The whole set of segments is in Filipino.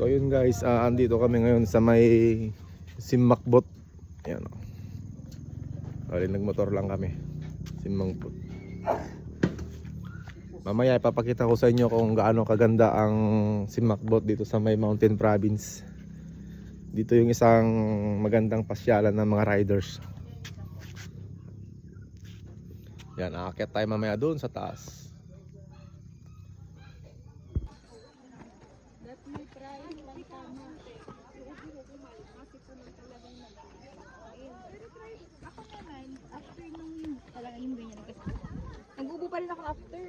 So yun guys, andito kami ngayon sa may Simakbot. Ayan o. Bali nagmotor lang kami. Simakbot. Mamaya ipapakita ko sa inyo kung gaano kaganda ang Simakbot dito sa may Mountain Province. Dito yung isang magandang pasyalan ng mga riders. Yan, aakyat tayo mamaya doon sa taas. Nag-ubo pa rin ako after.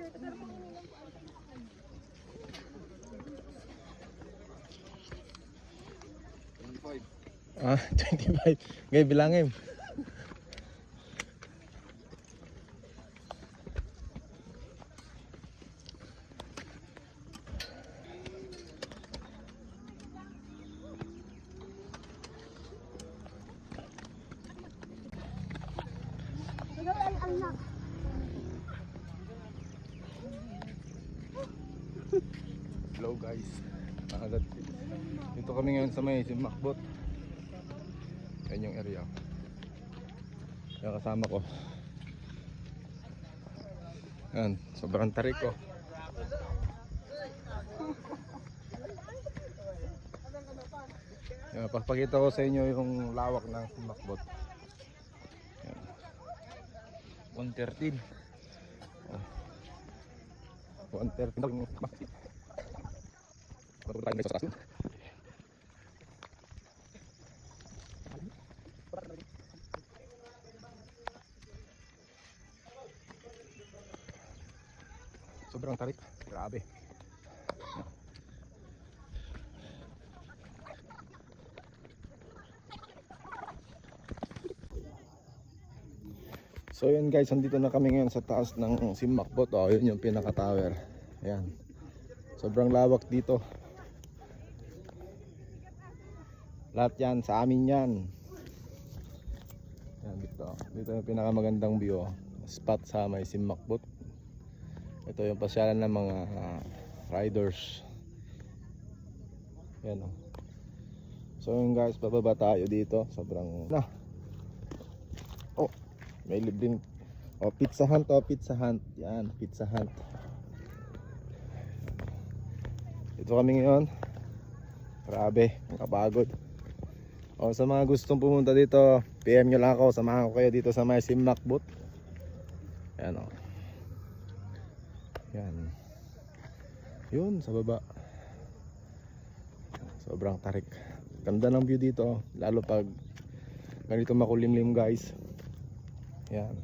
Ah, 25. Ngayon bilangin. Hello guys. Dito kami ngayon sa may Simakbot. Yan yung area. Yan kasama ko. Yan, sobrang tarik ko. Yan, papakita ko sa inyo yung lawak ng Simakbot. Yan. 113. 113. Sobrang tarik, grabe. So yun guys, andito na kami ngayon sa taas ng Simakbot. Oh, yun yung pinaka tower. Ayan. Sobrang lawak dito. Lahat yan sa amin yan. Yan dito. Dito yung pinakamagandang view spot sa may Simakbot. Ito yung pasyalan ng mga riders. Yan o. So yun guys, bababa tayo dito. Sobrang oh, may libreng Pizza Hut o Pizza Hut. Yan, Pizza Hut. Dito kami ngayon. Grabe, nakapagod. Sa mga gustong pumunta dito, PM nyo lang ako, samahan ko kayo dito sa may Simakbot. Yan o. Yan. Yun, sa baba. Sobrang tarik. Ganda ng view dito, lalo pag ganito makulimlim guys. Yan.